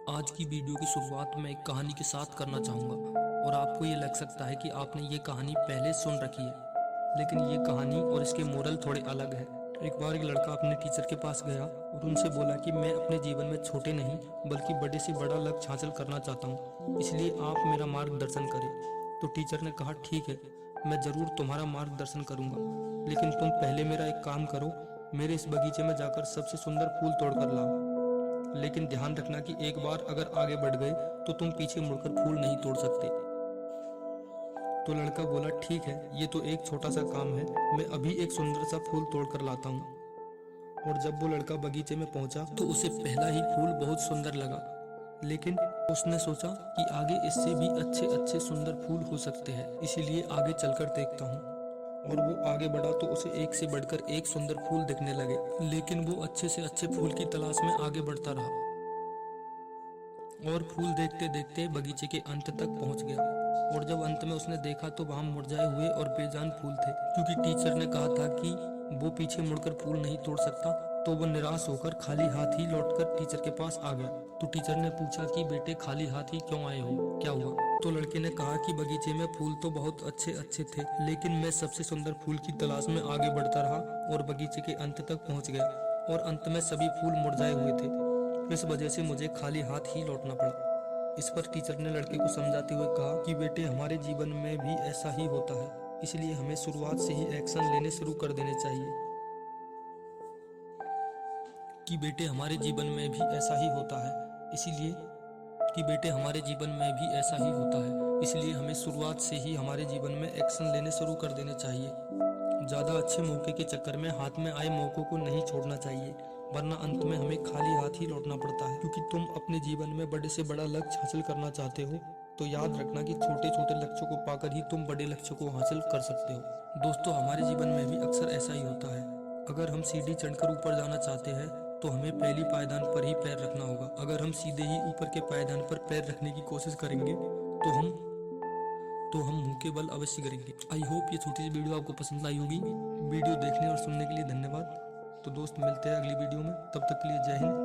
आज की वीडियो की शुरुआत मैं एक कहानी के साथ करना चाहूँगा और आपको ये लग सकता है कि आपने ये कहानी पहले सुन रखी है, लेकिन ये कहानी और इसके मोरल थोड़े अलग है। एक बार एक लड़का अपने टीचर के पास गया और उनसे बोला कि मैं अपने जीवन में छोटे नहीं बल्कि बड़े से बड़ा लक्ष्य हासिल करना चाहता हूँ, इसलिए आप मेरा मार्गदर्शन करें। तो टीचर ने कहा, ठीक है, मैं ज़रूर तुम्हारा मार्गदर्शन करूँगा, लेकिन तुम पहले मेरा एक काम करो, मेरे इस बगीचे में जाकर सबसे सुंदर फूल तोड़ कर लाओ। लेकिन ध्यान रखना कि एक बार अगर आगे बढ़ गए तो तुम पीछे मुड़कर फूल नहीं तोड़ सकते। तो लड़का बोला, ठीक है, ये तो एक छोटा सा काम है, मैं अभी एक सुंदर सा फूल तोड़ कर लाता हूँ। और जब वो लड़का बगीचे में पहुंचा तो उसे पहला ही फूल बहुत सुंदर लगा, लेकिन उसने सोचा कि आगे इससे भी अच्छे अच्छे सुंदर फूल हो सकते हैं, इसीलिए आगे चलकर देखता हूँ। और वो आगे बढ़ा तो उसे एक से बढ़कर एक सुंदर फूल दिखने लगे, लेकिन वो अच्छे से अच्छे फूल की तलाश में आगे बढ़ता रहा और फूल देखते देखते बगीचे के अंत तक पहुंच गया। और जब अंत में उसने देखा तो वहां मुरझाए हुए और बेजान फूल थे, क्योंकि टीचर ने कहा था कि वो पीछे मुड़कर फूल नहीं तोड़ सकता। तो वो निराश होकर खाली हाथ ही लौटकर टीचर के पास आ गया। तो टीचर ने पूछा कि बेटे, खाली हाथ ही क्यों आए हो, क्या हुआ? तो लड़के ने कहा कि बगीचे में फूल तो बहुत अच्छे अच्छे थे, लेकिन मैं सबसे सुंदर फूल की तलाश में आगे बढ़ता रहा और बगीचे के अंत तक पहुंच गया, और अंत में सभी फूल मुरझाए हुए थे। इस वजह से मुझे खाली हाथ ही लौटना पड़ा। इस पर टीचर ने लड़के को समझाते हुए कहा कि बेटे, हमारे जीवन में भी ऐसा ही होता है, इसलिए हमें शुरुआत से ही एक्शन लेने शुरू कर देने चाहिए। कि बेटे हमारे जीवन में भी ऐसा ही होता है, इसीलिए कि बेटे हमारे जीवन में भी ऐसा ही होता है, इसलिए हमें शुरुआत से ही हमारे जीवन में एक्शन लेने शुरू कर देने चाहिए। ज़्यादा अच्छे मौके के चक्कर में हाथ में आए मौकों को नहीं छोड़ना चाहिए, वरना अंत में हमें खाली हाथ ही लौटना पड़ता है। क्योंकि तुम अपने जीवन में बड़े से बड़ा लक्ष्य हासिल करना चाहते हो, तो याद रखना कि छोटे छोटे लक्ष्यों को पाकर ही तुम बड़े लक्ष्यों को हासिल कर सकते हो। दोस्तों, हमारे जीवन में भी अक्सर ऐसा ही होता है। अगर हम सीढ़ी चढ़कर ऊपर जाना चाहते हैं तो हमें पहली पायदान पर ही पैर रखना होगा। अगर हम सीधे ही ऊपर के पायदान पर पैर रखने की कोशिश करेंगे तो हम मुंह के बल अवश्य करेंगे। आई होप ये छोटी सी वीडियो आपको पसंद आई होगी। वीडियो देखने और सुनने के लिए धन्यवाद। तो दोस्त, मिलते हैं अगली वीडियो में, तब तक के लिए जय हिंद।